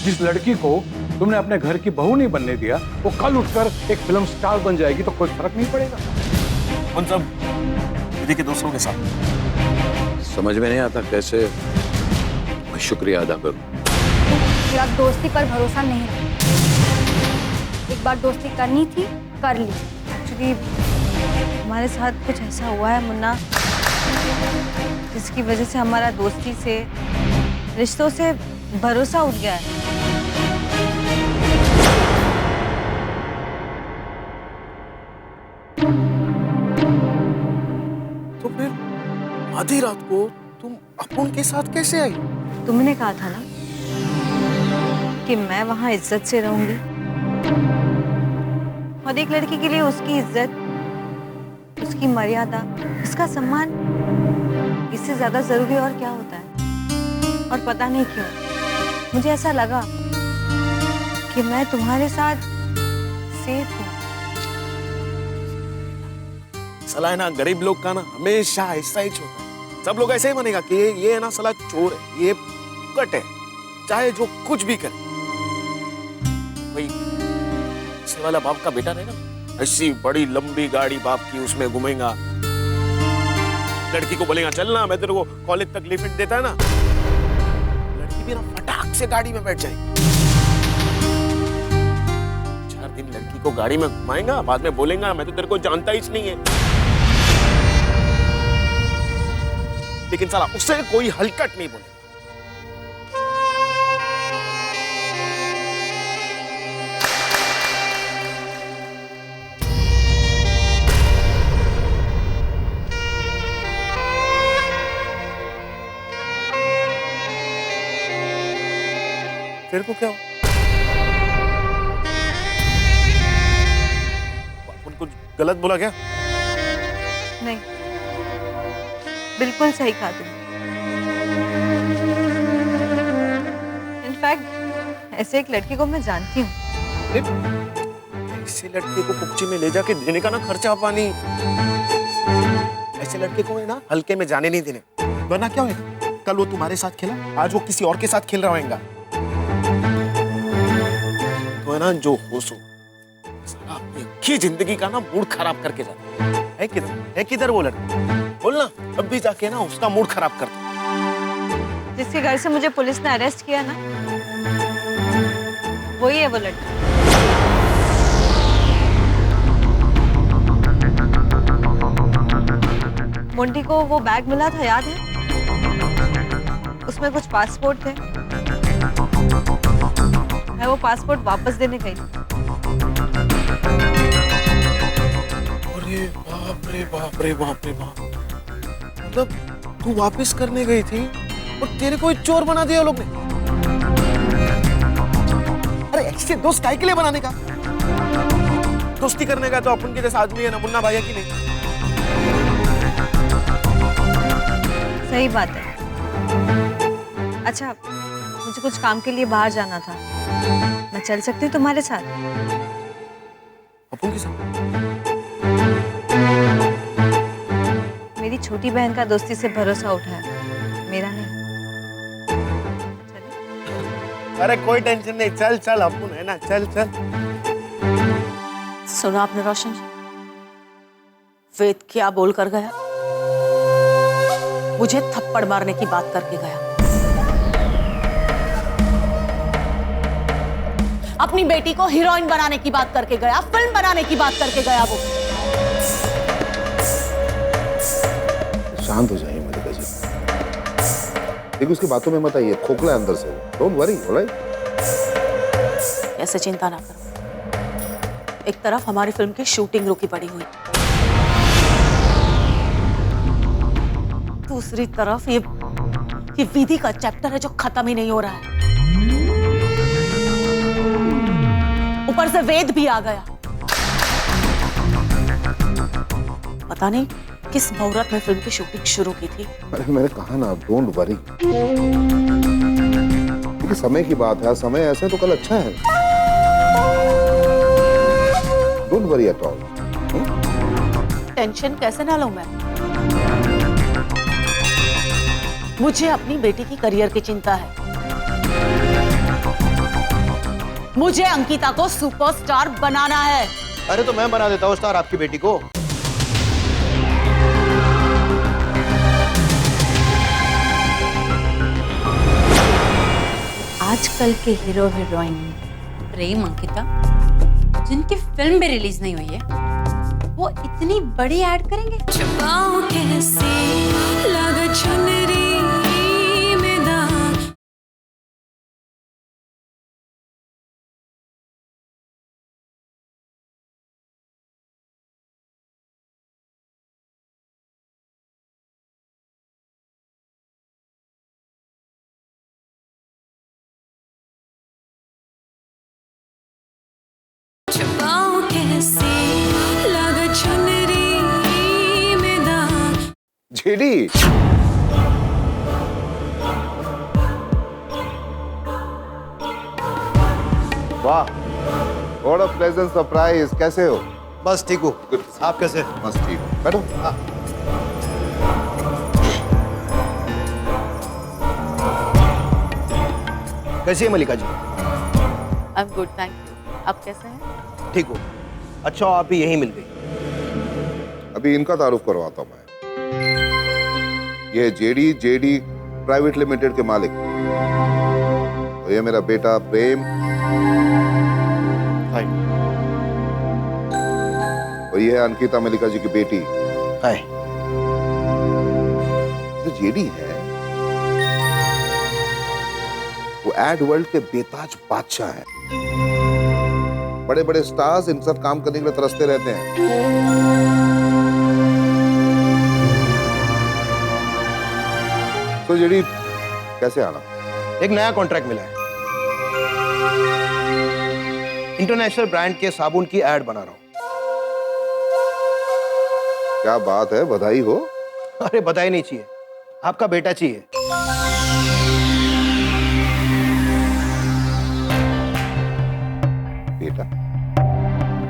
जिस लड़की को तुमने अपने घर की बहू नहीं बनने दिया, वो कल उठकर एक फिल्म स्टार बन जाएगी तो कोई फर्क नहीं पड़ेगा। उन सब दीदी के दोस्तों के साथ समझ में नहीं आता कैसे मैं शुक्रिया अदा करूं। अब दोस्ती पर भरोसा नहीं रहा। एक बार दोस्ती करनी थी, कर ली। एक्चुअली हमारे साथ कुछ ऐसा हुआ है मुन्ना, जिसकी वजह से हमारा दोस्ती से, रिश्तों से भरोसा उठ गया है। तो फिर आधी रात को तुम अपुन के साथ कैसे आई? तुमने कहा था ना कि मैं वहां इज्जत से रहूंगी, और एक लड़की के लिए उसकी इज्जत, उसकी मर्यादा, उसका सम्मान, इससे ज्यादा जरूरी और क्या होता है। और पता नहीं क्यों मुझे ऐसा लगा कि मैं तुम्हारे साथ सेफ हूँ। सला है ना, गरीब लोग का ना हमेशा ऐसा ही होता है। सब लोग ऐसे ही मानेगा कि ये है ना सला चोर है, ये कट है, चाहे जो कुछ भी करे। भाई ऐसे वाला बाप का बेटा रहेगा, ऐसी बड़ी लंबी गाड़ी बाप की, उसमें घूमेगा, लड़की को बोलेगा चलना, मैं तेरे को कॉलेज तक लिफ्ट देता है ना, लड़की भी ना फटाक से गाड़ी में बैठ जाएगी। 4 दिन लड़की को गाड़ी में घुमाएगा, बाद में बोलेगा मैं तो तेरे को जानता ही नहीं है। लेकिन साला उससे कोई हलकट नहीं बोलेगा। तेरे को क्या हो? अपन कुछ गलत बोला क्या? नहीं, बिल्कुल सही कहा तुमने। इनफैक्ट ऐसे एक लड़की को मैं जानती हूँ। ऐसे लड़के को पुक्ची में ले जाके देने का ना खर्चा पानी, ऐसे लड़के को है ना हल्के में जाने नहीं देने, वरना क्या होगा? कल वो तुम्हारे साथ खेला, आज वो किसी और के साथ खेल रहा होगा। तो है ना जो होश हो, साला अपनी अच्छी जिंदगी का ना मूड खराब करके जाता है। किधर वो लड़का? बोलना, अब भी जाके ना उसका मूड खराब करता। जिसके घर से मुझे पुलिस ने अरेस्ट किया ना, वही है वो लड़का। मुंडी को वो बैग मिला था, याद है? उसमें कुछ पासपोर्ट थे। मैं वो पासपोर्ट वापस देने गई। अरे बाप रे बाप रे बाप रे बाप! मतलब तू वापस करने गई थी और तेरे को चोर बना दिया लोग ने। अरे ऐसे दोस्त काय के लिए बनाने का? दोस्ती करने का तो अपन के जैसा आदमी है ना, मुन्ना भैया की नहीं। सही बात है। अच्छा, मुझे कुछ काम के लिए बाहर जाना था, मैं चल सकती हूँ तुम्हारे साथ? अपन के साथ? मेरी छोटी बहन का दोस्ती से भरोसा उठा है, मेरा नहीं। चलिए। अरे कोई टेंशन नहीं, चल चल अपन है ना, चल चल। सुना आपने रोशन जी? वेद क्या बोल कर गया? मुझे थप्पड़ मारने की बात करके गया। अपनी बेटी को हीरोइन बनाने की बात करके गया, फिल्म बनाने की बात करके गया। वो शांत हो जाइए मलिका जी, देखिए उसकी बातों में मत आइए, खोखला है अंदर से। Don't worry, alright? ऐसे चिंता ना करो। एक तरफ हमारी फिल्म की शूटिंग रुकी पड़ी हुई, दूसरी तरफ ये विधि का चैप्टर है जो खत्म ही नहीं हो रहा है। ऊपर से वेद भी आ गया। पता नहीं किस मुहूर्त में फिल्म की शूटिंग शुरू की थी। अरे मैंने कहा ना, डोंट वरी, क्योंकि समय की बात है, समय ऐसा है तो कल अच्छा है। Don't worry at all. Tension कैसे ना लूं मैं? मुझे अपनी बेटी की करियर की चिंता है। मुझे अंकिता को सुपरस्टार बनाना है। अरे तो मैं बना देता हूँ स्टार आपकी बेटी को। आजकल के हीरो हीरोइन प्रेम अंकिता जिनकी फिल्म भी रिलीज नहीं हुई है, वो इतनी बड़ी ऐड करेंगे। छुपाऊं कैसे लगा चुनरी में दाग। छुपाऊं कैसे लगा चुनरी में दाग। जेडी, वाह, व्हाट अ प्लेजेंट सरप्राइज। कैसे हो? बस ठीक हूँ। Good. आप कैसे? बस ठीक। बैठो। कैसी है Malika ji? I am good, thank you. आप कैसे हैं? ठीक हूँ। अच्छा आप भी यहीं मिल गई। अभी इनका तारुफ करवाता हूँ मैं। ये जेडी प्राइवेट लिमिटेड के मालिक, और ये मेरा बेटा प्रेम, हाय। और ये है अंकिता मलिका जी की बेटी। हाय। जो जेडी है वो एड वर्ल्ड के बेताज बादशाह है। बड़े बड़े स्टार्स इन साथ काम करने के लिए तरसते रहते हैं। तो जेडी, कैसे आना? एक नया कॉन्ट्रैक्ट मिला है। इंटरनेशनल ब्रांड के साबुन की एड बना रहा हूँ। क्या बात है, बधाई हो। अरे बधाई नहीं चाहिए, आपका बेटा चाहिए। बेटा?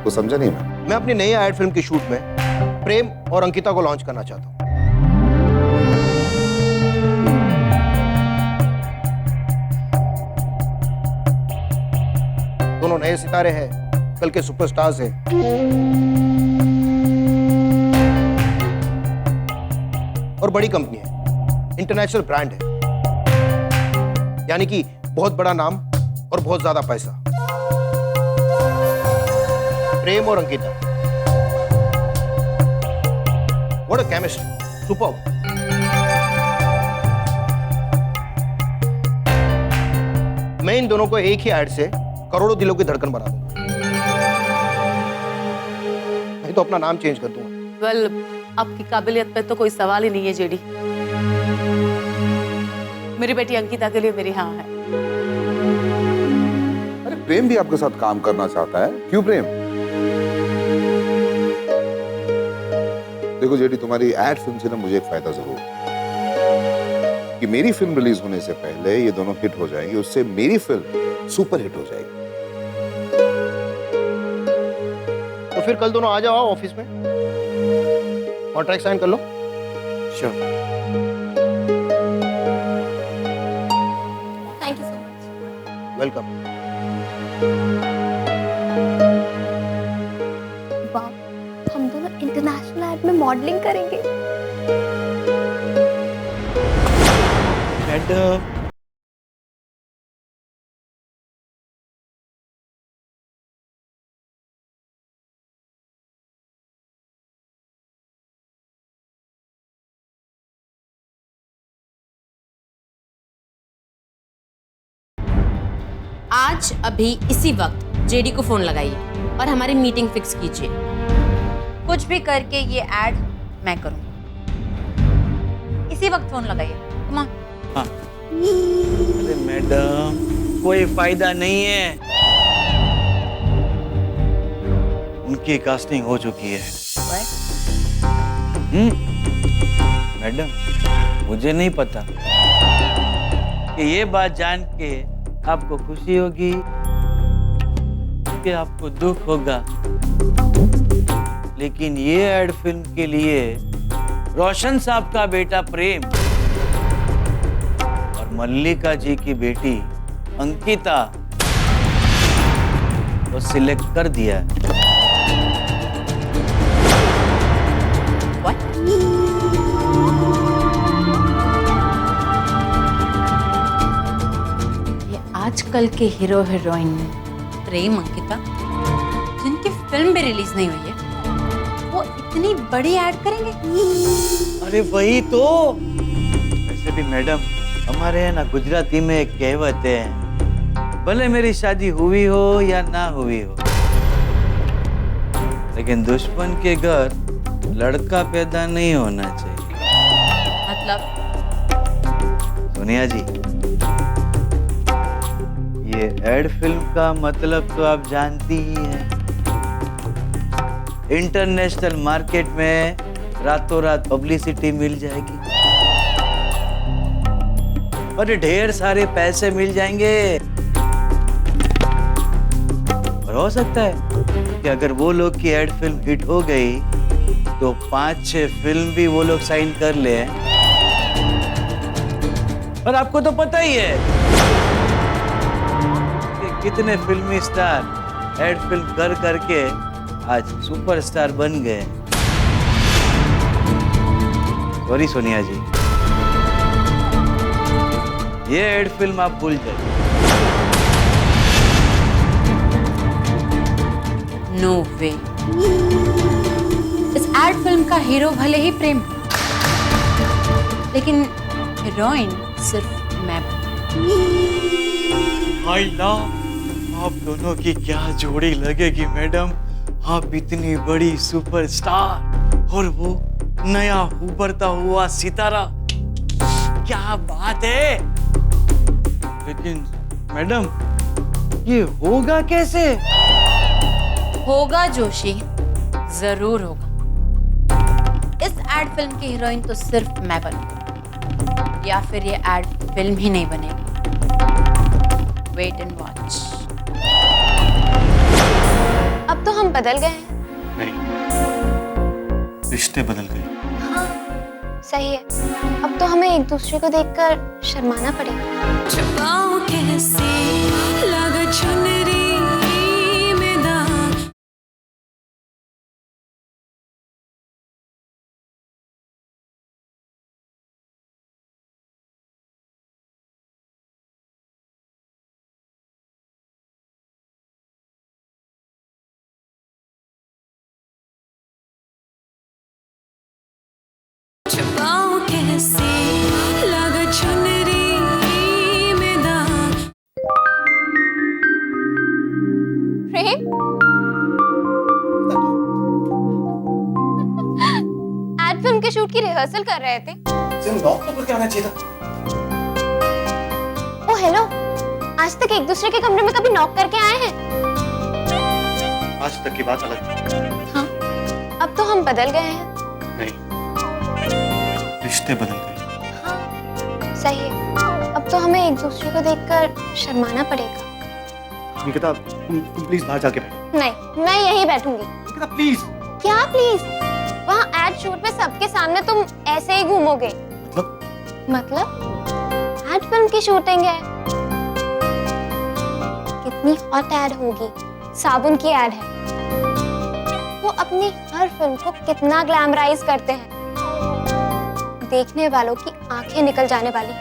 तो समझा नहीं मैं अपनी नई एड फिल्म की शूट में प्रेम और अंकिता को लॉन्च करना चाहता हूँ। दोनों नए सितारे हैं, कल के सुपरस्टार्स हैं। और बड़ी कंपनी है, इंटरनेशनल ब्रांड है, यानी कि बहुत बड़ा नाम और बहुत ज्यादा पैसा। प्रेम और Ankita, what a chemistry, superb. मैं इन दोनों को एक ही एड से करोड़ों दिलों की धड़कन बना दूंगा। मैं तो अपना नाम चेंज कर दूंगा। वेल, आपकी काबिलियत पे तो कोई सवाल ही नहीं है जेडी। मेरी बेटी अंकिता के लिए मेरी हाँ है। अरे प्रेम भी आपके साथ काम करना चाहता है। क्यों प्रेम? देखो जेडी, तुम्हारी एड फिल्म से ना मुझे एक फायदा जरूर, कि मेरी फिल्म रिलीज होने से पहले ये दोनों हिट हो जाएंगे, उससे मेरी फिल्म सुपर हिट हो जाएगी। तो फिर कल दोनों आ जाओ ऑफिस में, कॉन्ट्रैक्ट साइन कर लो। Sure. Thank you so much. Welcome. वाह, हम दोनों इंटरनेशनल एड में मॉडलिंग करेंगे। मैडम, आज अभी इसी वक्त जेडी को फोन लगाइए और हमारी मीटिंग फिक्स कीजिए। कुछ भी करके ये ऐड मैं करूंगी। इसी वक्त फोन लगाइए। Come on. अरे मैडम, कोई फायदा नहीं है, उनकी कास्टिंग हो चुकी है। मैडम, मुझे नहीं पता कि ये बात जान के आपको खुशी होगी कि आपको दुख होगा, लेकिन ये एड फिल्म के लिए रोशन साहब का बेटा प्रेम और मल्लिका जी की बेटी अंकिता वो सिलेक्ट कर दिया है। ये आजकल के हीरो हीरोइन प्रेम अंकिता जिनकी फिल्म भी रिलीज नहीं हुई है वो इतनी बड़ी ऐड करेंगे। अरे वही तो। वैसे भी मैडम हमारे यहाँ ना गुजराती में एक कहावत है, भले मेरी शादी हुई हो या ना हुई हो, लेकिन दुश्मन के घर लड़का पैदा नहीं होना चाहिए। मतलब सोनिया जी, ये एड फिल्म का मतलब तो आप जानती ही हैं। इंटरनेशनल मार्केट में रातों रात पब्लिसिटी मिल जाएगी और ढेर सारे पैसे मिल जाएंगे। और हो सकता है कि अगर वो लोग की एड फिल्म हिट हो गई तो 5-6 फिल्म भी वो लोग साइन कर ले। और आपको तो पता ही है कि कितने फिल्मी स्टार एड फिल्म कर करके आज सुपरस्टार बन गए। सॉरी सोनिया जी, ये एड फिल्म आप भूल जाइए। नो वे। इस एड फिल्म का हीरो भले ही प्रेम लेकिन हीरोइन सिर्फ मैं। आप दोनों की क्या जोड़ी लगेगी मैडम। आप इतनी बड़ी सुपरस्टार और वो नया उभरता हुआ सितारा, क्या बात है। लेकिन मैडम ये होगा कैसे? होगा जोशी, जरूर होगा। इस एड फिल्म की हीरोइन तो सिर्फ मैं बनूंगी, या फिर ये एड फिल्म ही नहीं बनेगी। Wait and watch. अब तो हम बदल गए हैं। नहीं, रिश्ते बदल गए। हाँ, सही है। अब तो हमें एक दूसरे को देखकर शर्माना पड़ेगा। प्रेम, एड फिल्म के शूट की रिहर्सल कर रहे थे। नॉक तो करके आना चाहिए था। ओ हेलो, आज तक एक दूसरे के कमरे में कभी नॉक करके आए हैं? आज तक की बात अलग थी। हाँ, अब तो हम बदल गए हैं। नहीं, रिश्ते बदल गए। हाँ, सही है। अब तो हमें एक दूसरे को देखकर शर्माना पड़ेगा। निकिता, तुम प्लीज बाहर जाके बैठो। नहीं, मैं यहीं बैठूंगी। निकिता प्लीज। क्या प्लीज? वहाँ एड शूट में सबके सामने तुम ऐसे ही घूमोगे? मतलब एड फिल्म की शूटिंग है। कितनी हॉट एड होगी। साबुन की एड है। वो अपनी हर फिल्म को कितना ग्लैमराइज करते हैं। देखने वालों की आंखें निकल जाने वाली।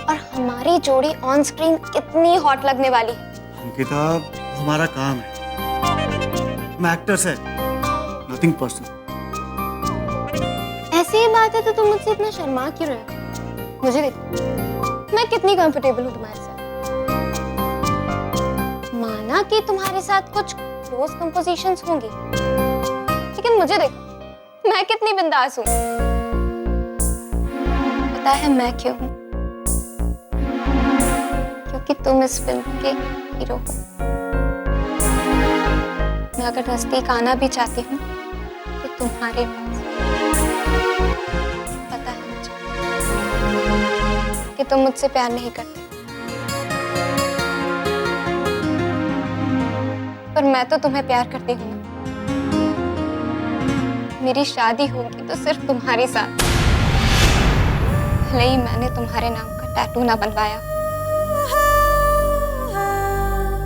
और हमारी जोड़ी ऑन स्क्रीन कितनी हॉट लगने वाली। निकिता, हमारा काम है। मैं एक्टर्स है, नथिंग पर्सनल। ऐसी ही बात है तो तुम मुझसे इतना शर्मा क्यों रहे हो? मुझे देखो, मैं कितनी कंफर्टेबल हूँ तुम्हारे साथ। माना कि तुम्हारे साथ कुछ क्लोज कंपोजिशंस होंगी, लेकिन मुझे देखो, मैं कितनी बिंदास हूँ। पता है मैं क्यों हूँ? क्योंकि तुम इस फिल्म के हीरो हो। मैं अगर नजदीक आना भी चाहती हूँ तो तुम्हारे पास। पता है मुझे कि तुम मुझसे प्यार नहीं करते, पर मैं तो तुम्हें प्यार करती हूँ ना। मेरी शादी होगी तो सिर्फ तुम्हारे साथ। भले ही मैंने तुम्हारे नाम का टैटू ना बनवाया।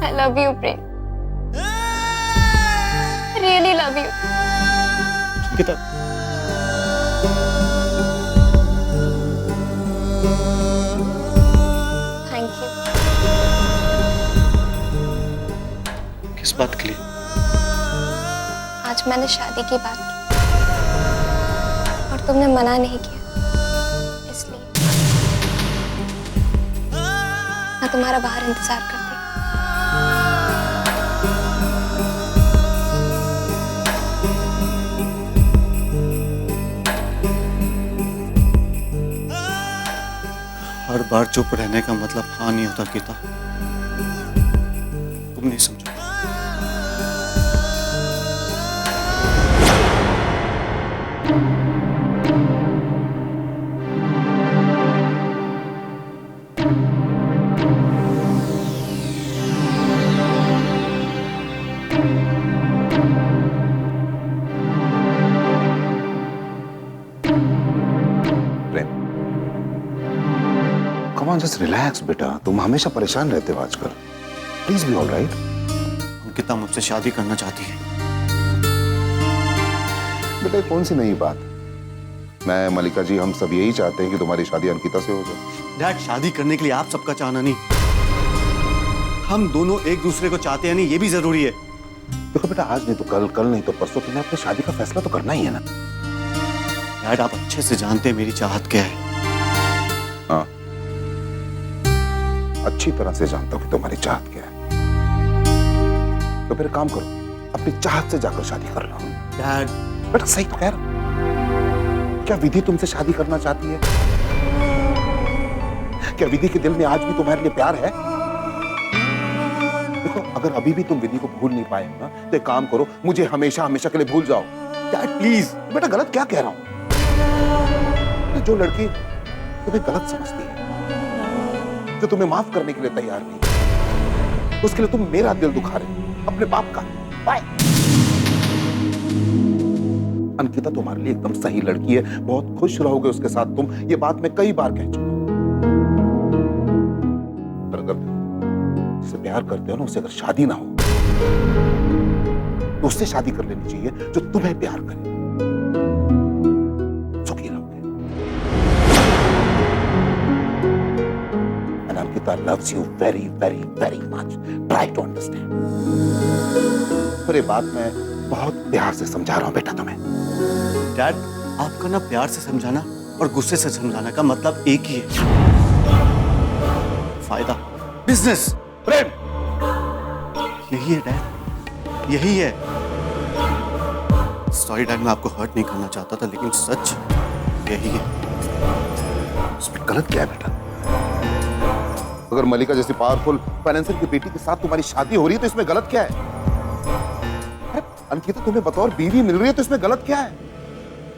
I love you, Prem. Really love you. Ankita, thank you. किस बात के लिए? आज मैंने शादी की बात की और तुमने मना नहीं किया, इसलिए मैं तुम्हारा बाहर इंतजार करती हूँ। हर बार चुप रहने का मतलब हाँ नहीं होता गीता, तुम नहीं समझो। कम ऑन, जस्ट रिलैक्स बेटा, तुम हमेशा परेशान रहते हो आजकल। Please be alright. अंकिता मुझसे शादी करना चाहती है। बेटा ये कौन सी नई बात? मैं, मलिका जी, हम सब यही चाहते हैं कि तुम्हारी शादी अंकिता से हो जाए। डैड, शादी करने के लिए आप सबका चाहना नहीं, हम दोनों एक दूसरे को चाहते हैं नहीं, ये भी जरूरी है। देखो बेटा, आज नहीं तो कल, कल नहीं तो परसों तुम्हें अपनी शादी का फैसला तो करना ही है ना। डैड, आप अच्छे से जानते हैं मेरी चाहत क्या है। हाँ, अच्छी तरह से जानता हूं कि तुम्हारी चाहत क्या है। तो फिर काम करो, अपनी चाहत से जाकर शादी कर लो। डैड, बेटा सही तो कह रहा हूं। क्या विधि तुमसे शादी करना चाहती है? क्या विधि के दिल में आज भी तुम्हारे लिए प्यार है? देखो, अगर अभी भी तुम विधि को भूल नहीं पाए हो ना, तो एक काम करो, मुझे हमेशा हमेशा के लिए भूल जाओ। Dad please. बेटा गलत क्या कह रहा हूं? जो लड़की तुम्हें गलत समझती है, जो तुम्हें माफ करने के लिए तैयार नहीं, उसके लिए तुम मेरा दिल दुखा रहे हो, अपने बाप का। बाय। अंकिता तुम्हारे लिए एकदम सही लड़की है, बहुत खुश रहोगे उसके साथ तुम, ये बात मैं कई बार कह चुका हूं। पर अगर उससे प्यार करते हो ना, उससे अगर शादी ना हो, तो उससे शादी कर लेनी चाहिए जो तुम्हें प्यार करे। सुखी रहोगे। And Ankita loves you very, very, very much. Try to understand. और ये बात मैं बहुत प्यार से समझा रहा हूं बेटा तुम्हें। डैड, आपका ना प्यार से समझाना और गुस्से से समझाना का मतलब एक ही है, फायदा, बिजनेस, प्रेम। यही है डैड, यही है। सॉरी डैड, मैं आपको हर्ट नहीं करना चाहता था, लेकिन सच यही है। इसमें गलत क्या है बेटा? अगर मलिका जैसी पावरफुल फाइनेंसर की बेटी के साथ तुम्हारी शादी हो रही है तो इसमें गलत क्या है? अरे अंकिता तुम्हें बतौर बीवी मिल रही है तो इसमें गलत क्या है?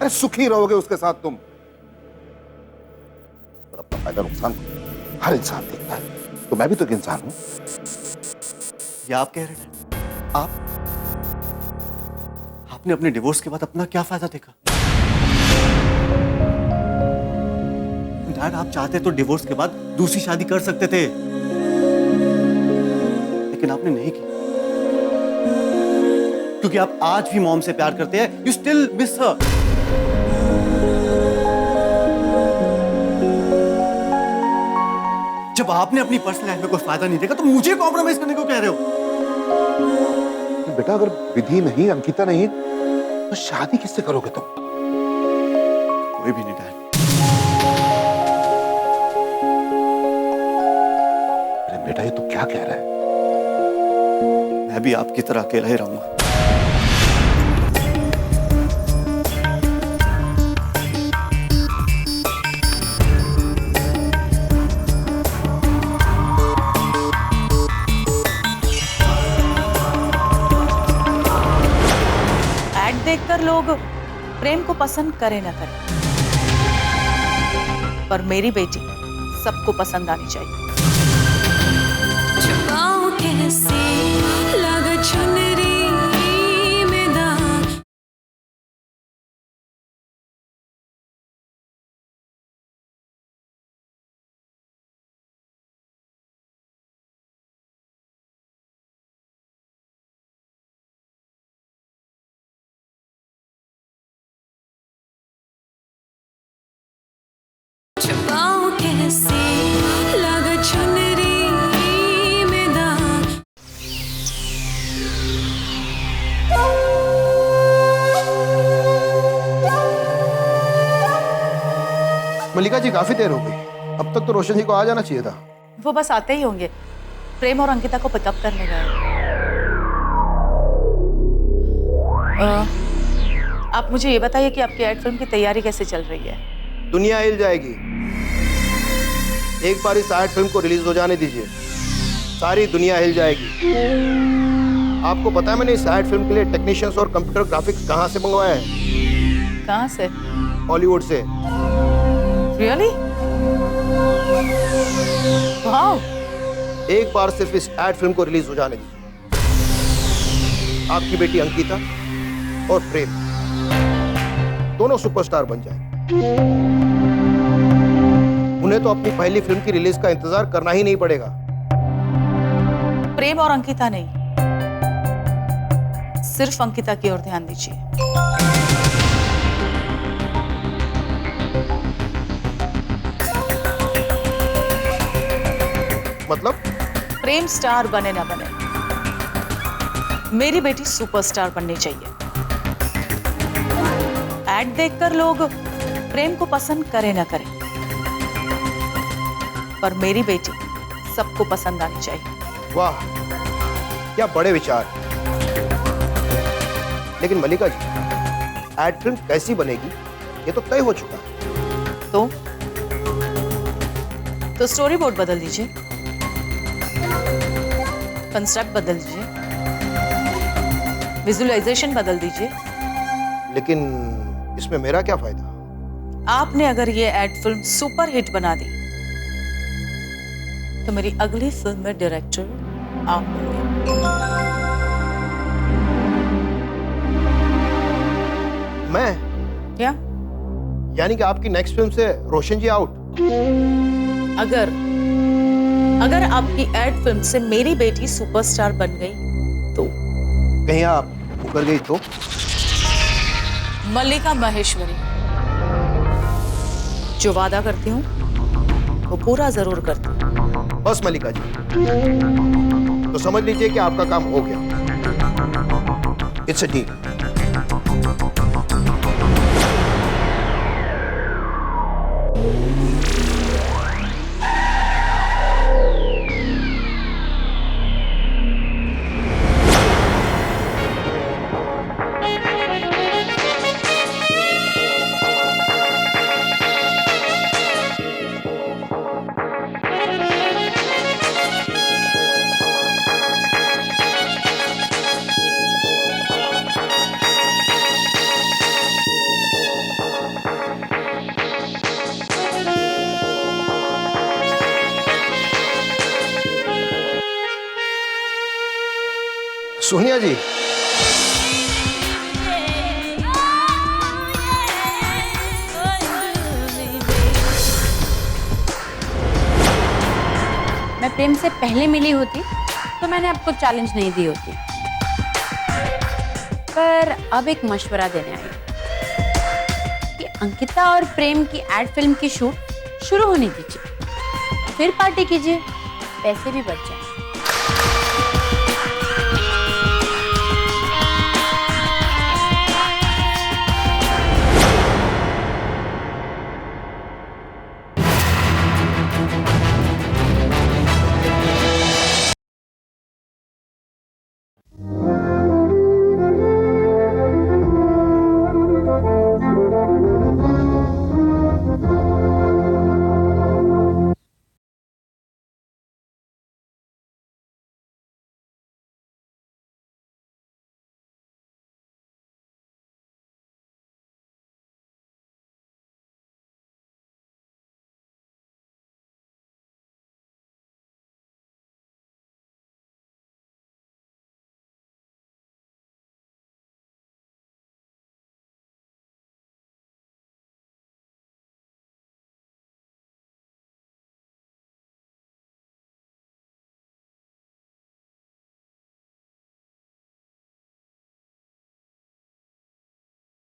अरे सुखी रहोगे उसके साथ तुम। पर अपना फायदा नुकसान हर इंसान देखता है, तो मैं भी तो एक इंसान हूं। ये आप कह रहे हैं? आपने अपने डिवोर्स के बाद अपना क्या फायदा देखा? डैड, आप चाहते तो डिवोर्स के बाद दूसरी शादी कर सकते थे, लेकिन आपने नहीं की, क्योंकि आप आज भी मॉम से प्यार करते हैं। You still miss her. जब आपने अपनी पर्सनल लाइफ में कोई फायदा नहीं देखा, तो मुझे कॉम्प्रोमाइज करने को कह रहे हो? बेटा अगर विधि नहीं, अंकिता नहीं, तो शादी किससे करोगे तुम? कोई भी नहीं डैड। अरे बेटा ये तो क्या कह रहा है? मैं भी आपकी तरह अकेला ही रहूंगा। एड देखकर लोग प्रेम को पसंद करे न करे, पर मेरी बेटी सबको पसंद आनी चाहिए। कैसे लगा चुनरी मल्लिका जी काफी देर हो गई, अब तक तो रोशन जी को आ जाना चाहिए था। वो बस आते ही होंगे, प्रेम और अंकिता को पिकअप करने गए। आप मुझे ये बताइए कि आपकी एड फिल्म की तैयारी कैसे चल रही है? दुनिया हिल जाएगी। एक बार इस एड फिल्म को रिलीज हो जाने दीजिए, सारी दुनिया हिल जाएगी। आपको पता है मैंने इस एड फिल्म के लिए टेक्नीशियंस और कंप्यूटर ग्राफिक्स कहाँ से मंगवाया है? कहाँ से? हॉलीवुड से। रियली? वाओ! एक बार सिर्फ इस एड फिल्म को रिलीज हो जाने दीजिए, आपकी बेटी अंकिता और प्रेम दोनों सुपरस्टार बन जाए। उन्हें तो अपनी पहली फिल्म की रिलीज का इंतजार करना ही नहीं पड़ेगा। प्रेम और अंकिता नहीं, सिर्फ अंकिता की ओर ध्यान दीजिए। मतलब? प्रेम स्टार बने ना बने, मेरी बेटी सुपरस्टार बननी चाहिए। एड देखकर लोग प्रेम को पसंद करे ना करें, पर मेरी बेटी सबको पसंद आनी चाहिए। वाह, क्या बड़े विचार। लेकिन मल्लिका जी, एड फिल्म कैसी बनेगी ये तो तय हो चुका है। तो स्टोरी बोर्ड बदल दीजिए, कंसेप्ट बदल दीजिए, विजुअलाइजेशन बदल दीजिए। लेकिन इसमें मेरा क्या फायदा? आपने अगर ये एड फिल्म सुपर हिट बना दी तो मेरी अगली फिल्म में डायरेक्टर आप होंगे। मैं? क्या? यानी कि आपकी नेक्स्ट फिल्म से रोशन जी आउट? अगर आपकी एड फिल्म से मेरी बेटी सुपरस्टार बन गई तो? कहीं आप मुकर गई तो? मल्लिका महेश्वरी, जो वादा करती हूँ वो पूरा जरूर करती हूँ। बस मल्लिका जी, तो समझ लीजिए कि आपका काम हो गया। It's a deal. Sonia ji, मैं प्रेम से पहले मिली होती तो मैंने आपको चैलेंज नहीं दी होती, पर अब एक मशवरा देने आई कि अंकिता और प्रेम की एड फिल्म की शूट शुरू होने दीजिए, फिर पार्टी कीजिए, पैसे भी बच जाए।